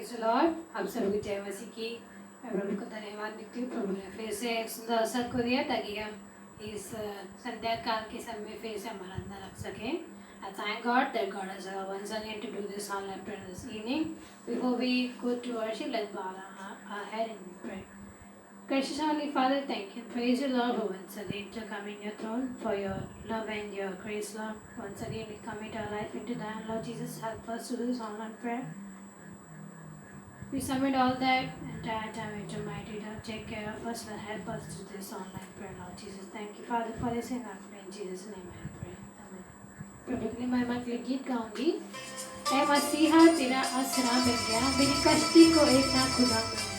Praise the Lord. आप सभी जय मसीह की। मैं प्रभु को धन्यवाद देती हूँ। प्रभु ने फिर से एक सुंदर अवसर को दिया ताकि हम इस संध्या काल के समय फिर से हमारा अंदर रख सकें। I thank God that God has once again to do this online prayer this evening. Before we go to worship, let's bow our head and pray. Gracious Heavenly Father, thank you. Praise you, Lord, for once again to come in your throne, for your love and your grace, Lord. Once again, we commit our life into thy hand, Lord Jesus. Help us to do this online prayer. We submit all that entire time into mighty God. Take care of us and help us to this online prayer, Lord Jesus. Thank you, Father, for this in our prayer. In Jesus' name I pray. Amen. प्रभु के लिए महिमा के लिए गीत गाऊंगी। ऐ मसीहा तेरा आसरा मिल गया, मेरी कश्ती को एक ना खुदा मिल गया।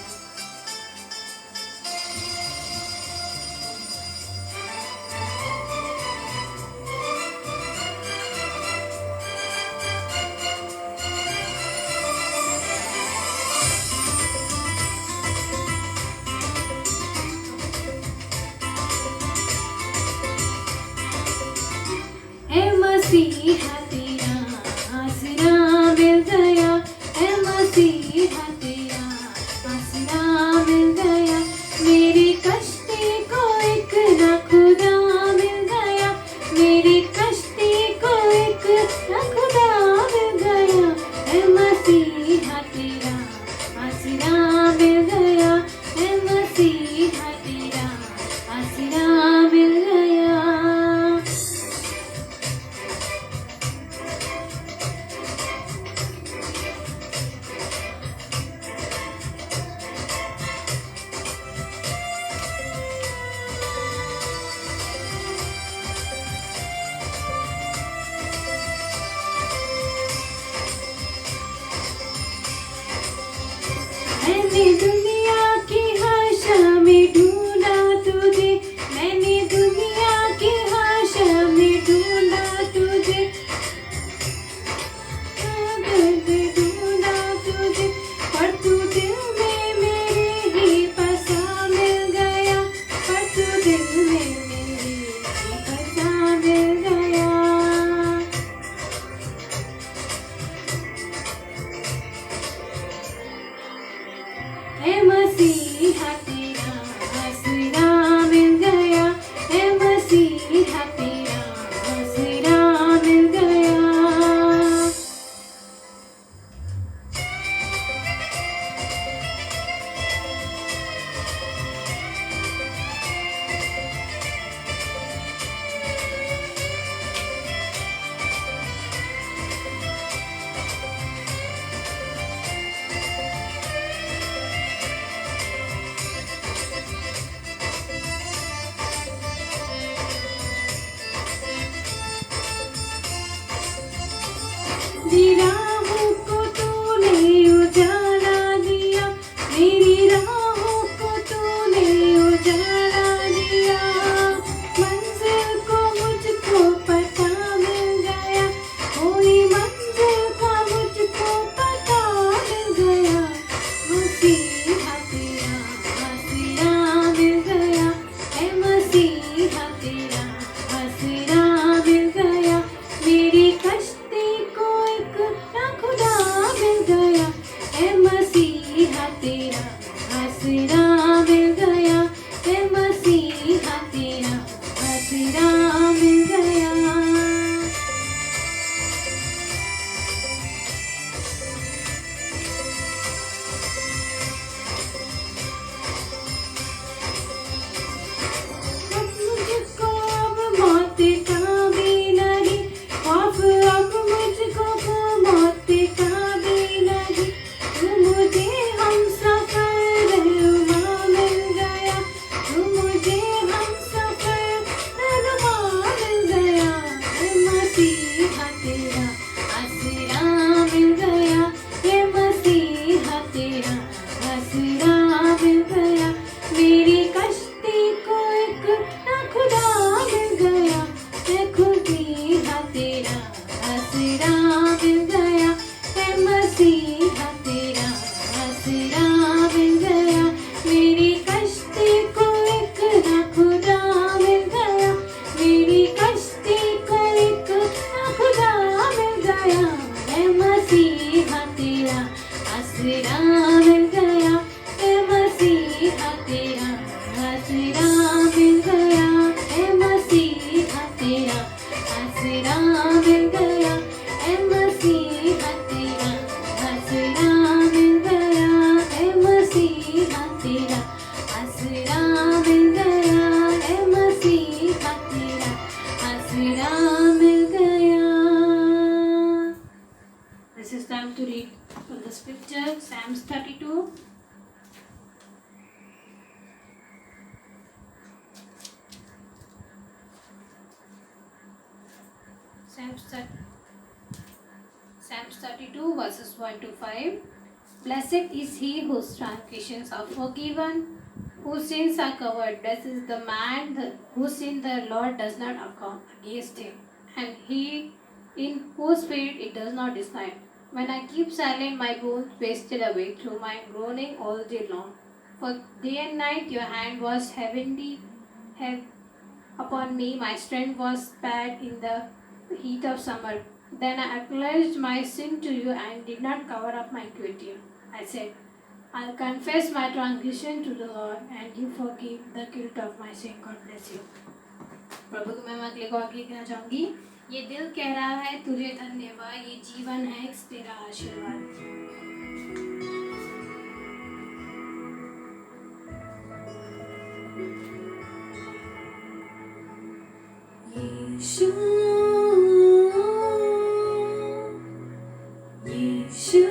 मसीहा तेरा आसरा मिल गया, ऐ मसीहा तेरा आसरा मिल गया, मेरी कश्ती को एक ना खुदा मिल गया, मेरी कश्ती को एक ना खुदा मिल गया, ऐ मसीहा तेरा आसरा मिल गया, ऐ मसीहा तेरा आसरा मिल गया। मैंने दुनिया की भाषा में ढूंढा तुझे, मैंने दुनिया की भाषा में ढूंढा तुझे, ढूंढा तुझे, पर तू दिल में मेरे ही बसा मिल गया, पर तू दिल में मेरे ही बसा मिल गया। ऐ मसीहा तेरा आसरा मिल गया, ऐ मसीहा तेरा आसरा मिल गया। मेरी राहों को तूने उजाला दिया, मेरी राहों को तूने उजाला दिया, मंजिल को मुझको पता मिल गया, कोई मंजिल का मुझको पता मिल गया, मसीहा तेरा आसरा मिल गया, ऐ मसीहा तेरा आसरा मिल गया, मेरी कश्ती को एक ना खुदा मिल गया, ऐ मसीहा तेरा आसरा मिल गया, ऐ मसीहा तेरा आसरा मिल गया। अब मुझको अब मौत का भी नहीं खौफ, अब मुझको मौत का भी नहीं, तू मुझे हम सफर रहनुमा आसरा मिल गया ए मसीहा तेरा, आसरा मिल गया ए मसीहा तेरा, आसरा मिल गया ए मसीहा तेरा, आसरा मिल गया ए मसीहा तेरा, आसरा मिल गया ए मसीहा तेरा, आसरा मिल गया. This is time to read from the scripture, Psalms 32. Psalms 32 verses 1 to 5. Blessed is he whose transgressions are forgiven, whose sins are covered. Blessed is the man whose sin the Lord does not account against him, and he in whose spirit it does not decide. When I keep silent, my bones wasted away through my groaning all day long. For day and night your hand was heavy upon me. My strength was spent in the heat of summer. Then I acknowledged my sin to you and did not cover up my iniquity. I said, I'll confess my transgression to the Lord, and you forgive the guilt of my sin. God bless you. प्रभु को मैं अगले को आगे कहना चाहूँगी. ये दिल कह रहा है तुझे धन्यवाद, ये जीवन है तेरा आशीर्वाद. यीशु यीशु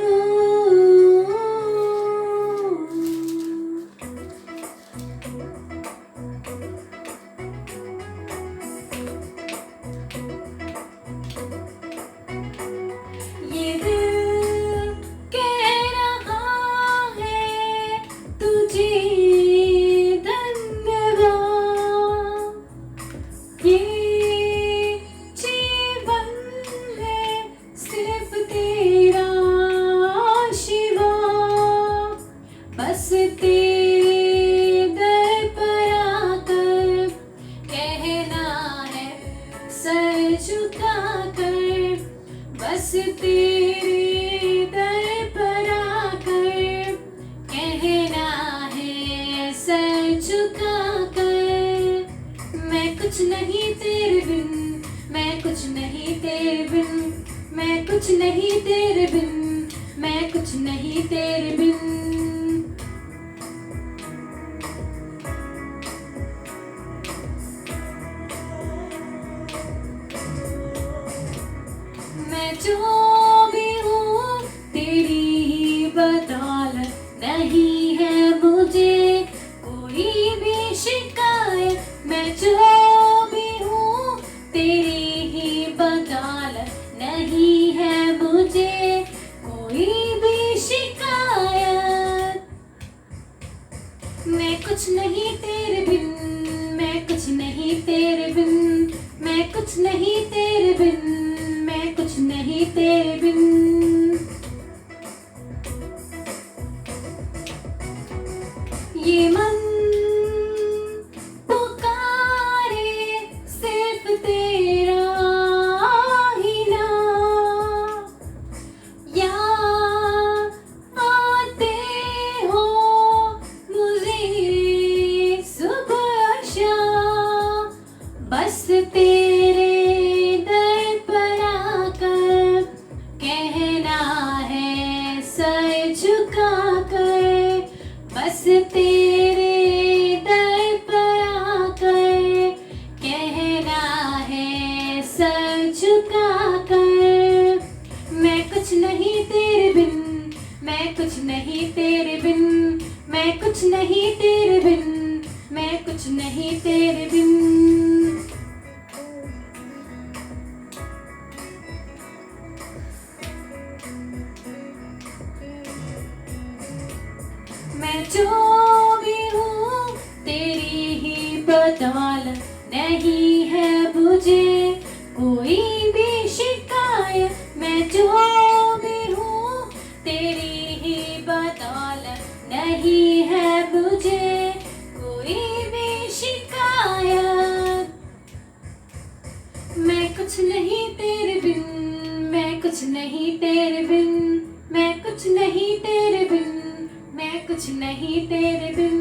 कुछ नहीं तेरे बिन, मैं कुछ नहीं तेरे कुछ नहीं तेरे बिन,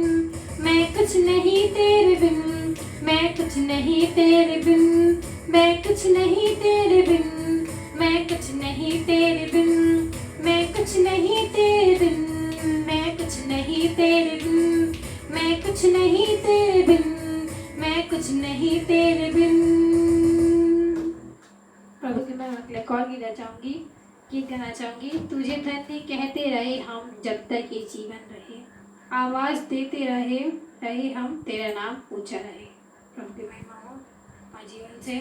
मैं कुछ नहीं तेरे बिन, मैं कुछ नहीं तेरे बिन, मैं कुछ नहीं तेरे बिन, मैं कुछ नहीं तेरे बिन, मैं कुछ नहीं तेरे बिन, मैं कुछ नहीं तेरे बिन, मैं कुछ नहीं तेरे बिन, मैं कुछ नहीं तेरे बिन। प्रभु की मैं अगले कॉल गिना चाहूंगी, गीत गाना चाहूंगी। तुझे धन्य कहते रहे हम जब तक ये जीवन रहे, आवाज देते रहे हम, तेरा नाम ऊंचा रहे। प्रभु की महिमा हो हमारे जीवन से।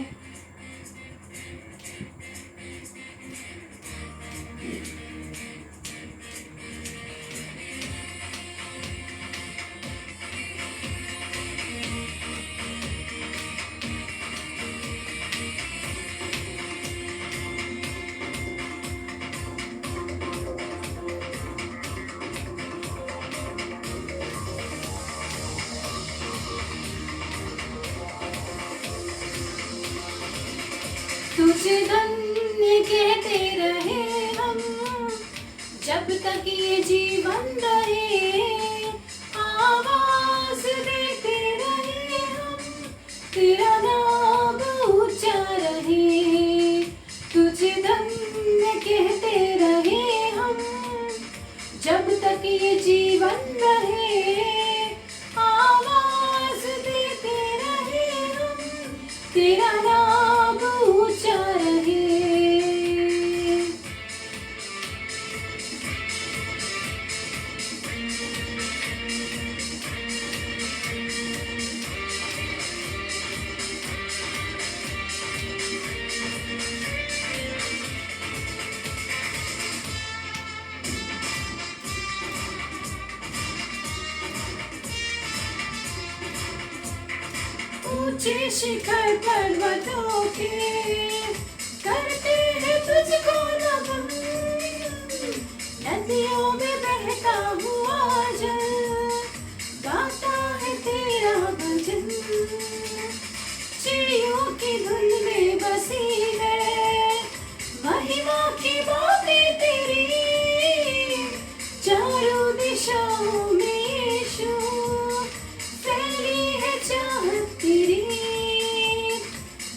तुझे धन्य कहते रहे हम जब तक ये जीवन रहे, आवाज देते रहे हम, तेरा नाम ऊंचा रहे। तुझे धन्य कहते रहे हम जब तक ये जीवन रहे, आवाज देते रहे हम, तेरा नाम ऊंचा रहे। ऊंचे शिखर पर्वतों के करते हैं तुझको नमन, नदियों में बहता हुआ जल गाता है तेरा भजन। चिड़ियों की धुन में बसी है महिमा की बातें तेरी, चारों दिशाओं में यीशु फैली है चाहत तेरी।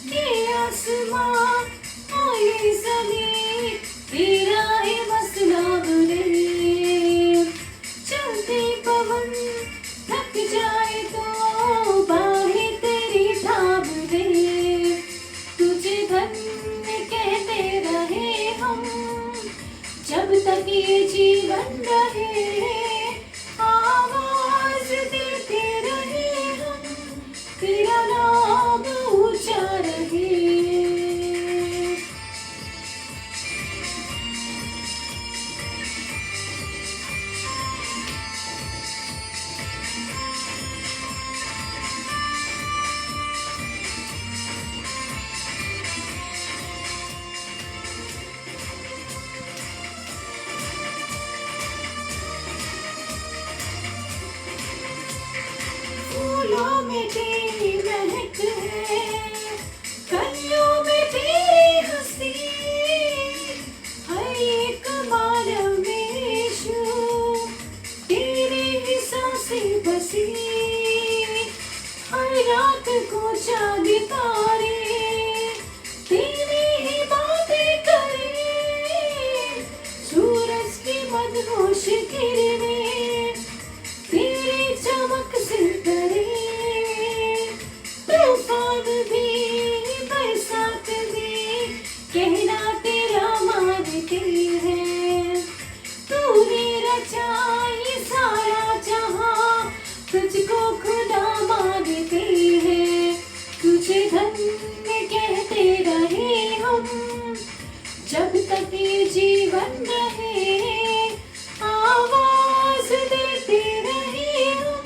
ये आसमां और ये ज़मीन तेरा है बस नाम रे। चलते पवन थक जाए तो बाहें तेरी थाम दे। तुझे धन्य कहते रहे हम जब तक ये जीवन रहे, आवाज देते रहे हम, तेरा नाम ऊंचा रहे। फूलों में तेरी महक है, कलियों में तेरी हंसी, हर एक मानव में यीशु तेरी ही सांसें बसी। हर रात को चांद तारे तेरी ही बातें करे, सूरज की मदहोश किरणें तेरी चमक से डरे। तूफान भी बरसात भी कहना तेरा मानते हैं। तूने रचा ये सारा जहां तुझको खुदा मानते हैं। तुझे धन्य कहते रहे हम जब तक ये जीवन रहे, आवाज देते रहे हम,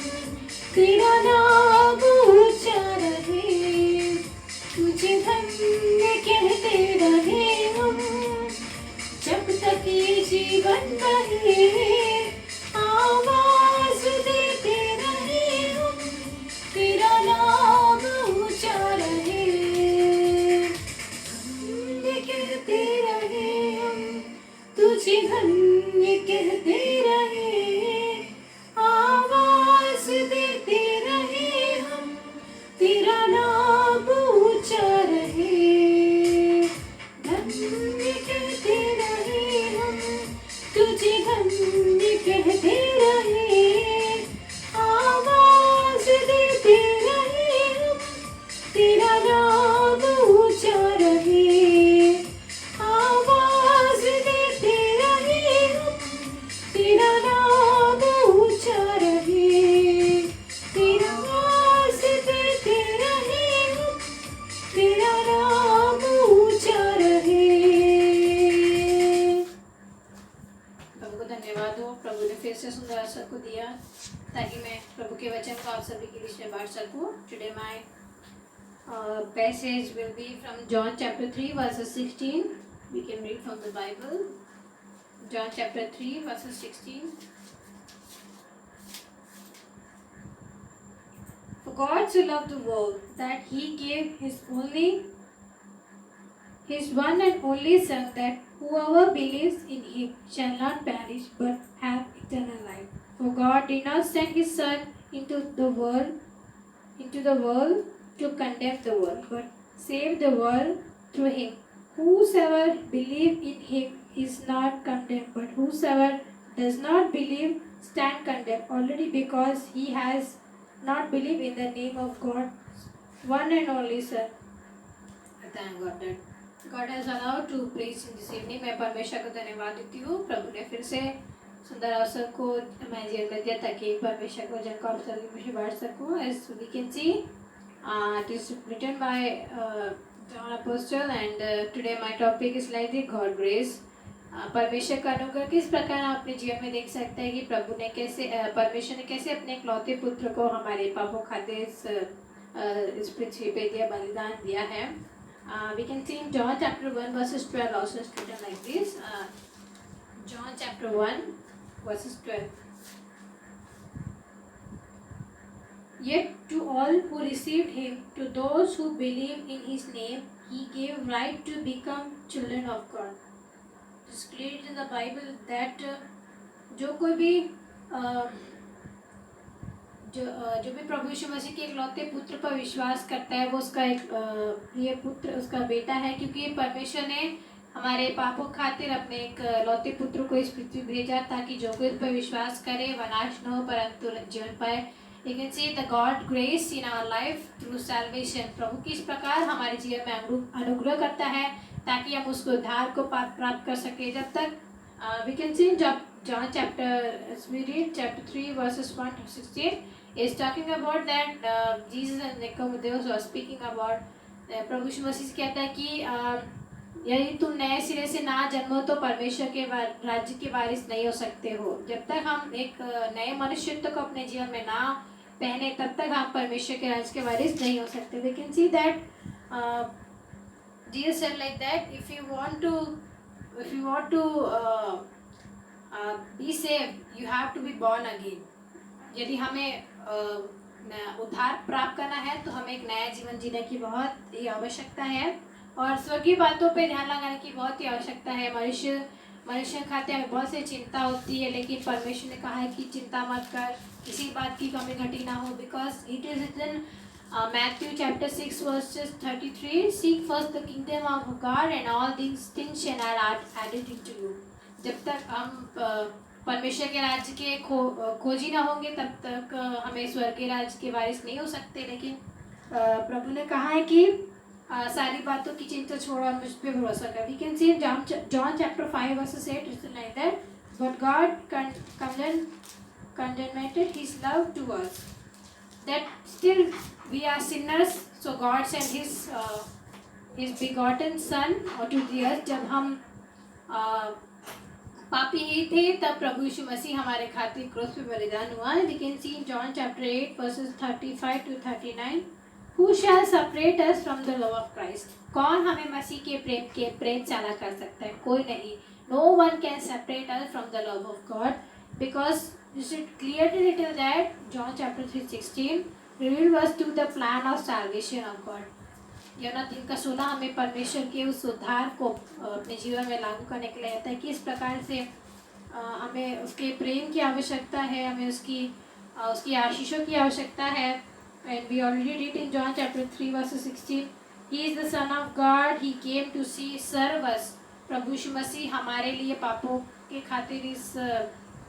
तेरा नाम ऊंचा रहे। तुझे धन्य कहते रहे हम जब तक ये जीवन रहे, आवाज देते रहे हम, तेरा नाम ऊंचा रहे। धन्य कहते रहे हम, तुझे धन्य धन्य कहते रहे, आवाज देते रहे हम, तेरा नाम ऊंचा रहे, आवाज देते रहे हम, तेरा नाम ऊंचा रहे, तेरा आवाज देते रहे हम, तेरा नाम ऊंचा रहे। प्रभु को धन्यवाद हो, प्रभु ने फिर से सुंदर अवसर को दिया ताकि मैं प्रभु के वचन को आप सभी के बीच में बांट सकूं। Today my passage will be from John chapter 3 verses 16. We can read from the Bible. John chapter 3 verses 16. For God so loved the world that he gave his one and only Son, that whoever believes in him shall not perish but have eternal life. For God did not send his Son into the world to condemn the world, but save the world through him. Whosoever believes in him is not condemned, but whosoever does not believe stand condemned already, because he has not believed in the name of God, one and only Son. Thank God that God has allowed to preach in this evening. मैं परमेश्वर को धन्यवाद देती हूँ। प्रभु ने फिर से सुंदर अवसर को मैं जीवन में दिया ताकि परमेश्वर को जन को अवसर में बांट सकूँ। As we can see, it is written by John Apostle, and today my topic is like the God grace. परमेश्वर का अनुग्रह किस प्रकार आप अपने जीवन में देख सकते हैं कि प्रभु ने कैसे परमेश्वर ने कैसे अपने इकलौते पुत्र को हमारे पापों खातिर इस पृथ्वी पे दिया, बलिदान दिया है। We can see in John chapter 1 verses 12 also is written like this. John chapter 1 verses 12. Yet to all who received him, to those who believe in his name, he gave right to become children of God. It is clear in the Bible that जो कोई भी जो भी प्रभु यीशु मसीह के इकलौते पुत्र पर विश्वास करता है वो उसका एक प्रिय पुत्र, उसका बेटा है, क्योंकि परमेश्वर ने हमारे पापों खातिर अपने एक लौते पुत्र को इस पृथ्वी भेजा ताकि जो कोई उस पर विश्वास करे वह नाश न हो परंतु जीवन पाए। You can see the God grace in our life through salvation. प्रभु किस प्रकार हमारे जीवन में अनुग्रह करता है ताकि हम उसको उद्धार को प्राप्त कर सके। जब तक we can see in John chapter, as we read chapter 3 verses 1 to 16, is talking about that Jesus and Nicodemus were speaking about प्रभु यीशु मसीह कहता है कि यदि तुम नए सिरे से ना जन्मो तो परमेश्वर के राज्य के वारिस नहीं हो सकते हो। जब तक हम एक नए मनुष्यत्व को अपने जीवन में ना पहने तब तक हम परमेश्वर के राज्य के वारिस नहीं हो सकते। We can see that Jesus said like that, if you want to be saved, you have to be born again. यदि हमें उद्धार प्राप्त करना है तो हमें एक नया जीवन जीने की बहुत ही आवश्यकता है और स्वर्गीय बातों पे ध्यान लगाने की बहुत ही आवश्यकता है। मनुष्य खाते हमें बहुत सी चिंता होती है, लेकिन परमेश्वर ने कहा है कि चिंता मत कर, किसी बात की कमी घटी ना हो, because it is written Matthew chapter 6 verses 33, seek first the kingdom of God and all these things shall are added into you. जब तक हम परमेश्वर के राज्य के खोजी ना होंगे तब तक हमें स्वर्ग के राज्य के वारिस नहीं हो सकते। लेकिन प्रभु ने कहा है कि सारी बातों की चिंता छोड़ो और मुझ पे भरोसा कर। We can see in John chapter 5 verses 8 it's like that, but God condemned his love to us, that still we are sinners, so God sent his begotten son to the earth। जब हम पापी ही थे तब प्रभु यीशु मसीह हमारे खातिर क्रूस पे बलिदान हुआ। We can see in John chapter 8 verses 35 to 39, who shall separate us from the love of Christ? कौन हमें मसीह के प्रेम से अलग कर सकता है? कोई नहीं। No one can separate us from the love of God, because this is clearly written that John chapter 3:16 revealed us to the plan of salvation of God। यूहन्ना 3:16 हमें परमेश्वर के उस उद्धार को अपने जीवन में लागू करने के लिए आता है कि इस प्रकार से हमें उसके प्रेम की आवश्यकता है, हमें उसकी आशीषों की आवश्यकता है। And we already read in John chapter 3 verse 16, He is the Son of God, He came to serve us। प्रभु यीशु मसीह हमारे लिए पापों के खातिर इस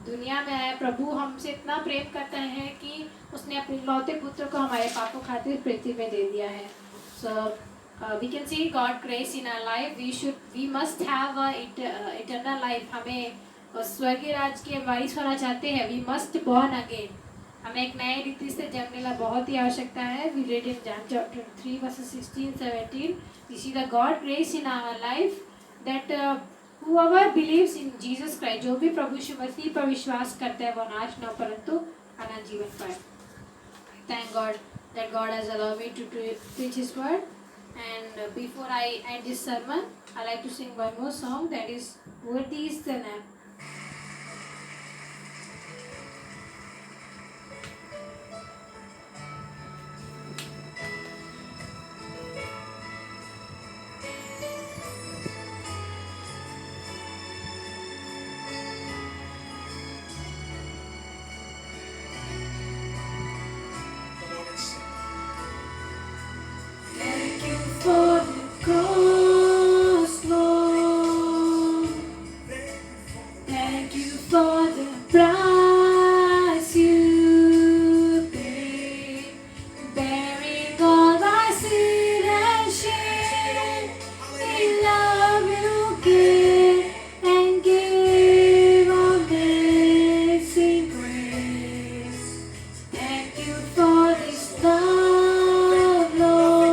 दुनिया में आया। प्रभु हमसे इतना प्रेम करता है कि उसने अपने इकलौते पुत्र को हमारे पापों खातिर पृथ्वी में दे दिया है। सो we can see God grace in our life. We must have a eternal life. हमें स्वर्गीय राज्य के वारिस होना चाहते हैं, we must born again. हमें एक नए रीति से जन्मने की बहुत ही आवश्यकता है। We read in John chapter 3 verses 16-17. We see the God grace in our life that whoever believes in Jesus Christ, जो भी प्रभु यीशु मसीह पर विश्वास करता है वो नाश न परंतु अनंत जीवन पाए। Thank God that God has allowed me to preach His word. And before I end this sermon, I like to sing one more song, that is Worthy is the Lamb. Thank you for the cross, Lord. Thank you for the price you paid, bearing all my sin and shame. In love you gave and gave amazing grace. Thank you for this love, Lord.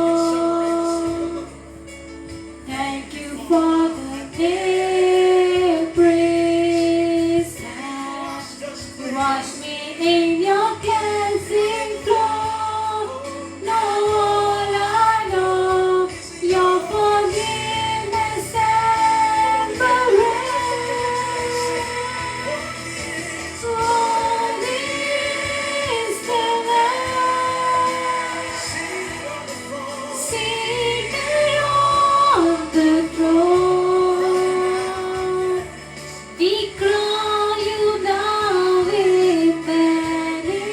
Thank you for the embrace that wash me in your cleansing flow. Now all I know, your forgiveness and grace. Worthy is the Lamb, seated on the throne. We crown you now with many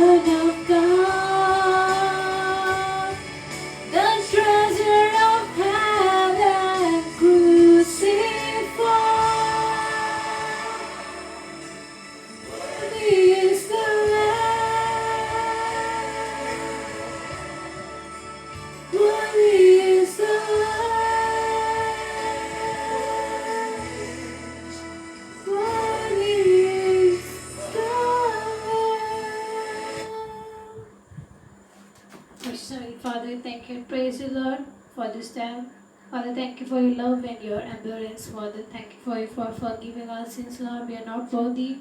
of God, the treasure of heaven crucified. Worthy is the Lamb. Worthy is the Lamb. Worthy is the Lamb. Precious Heavenly Father, we thank you and praise you, Lord, for this time. Father, thank you for your love and your endurance, Father. Thank you for forgiving our sins, Lord. We are not worthy,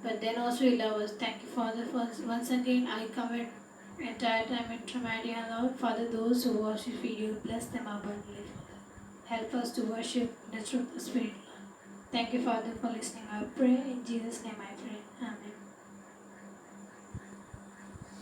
but then also you love us. Thank you, Father, for once again I commit entire time into my dear Lord. Father, those who worship you, bless them abundantly, Father. Help us to worship the truth of the Spirit, Lord. Thank you, Father, for listening. I pray in Jesus' name I pray. Amen.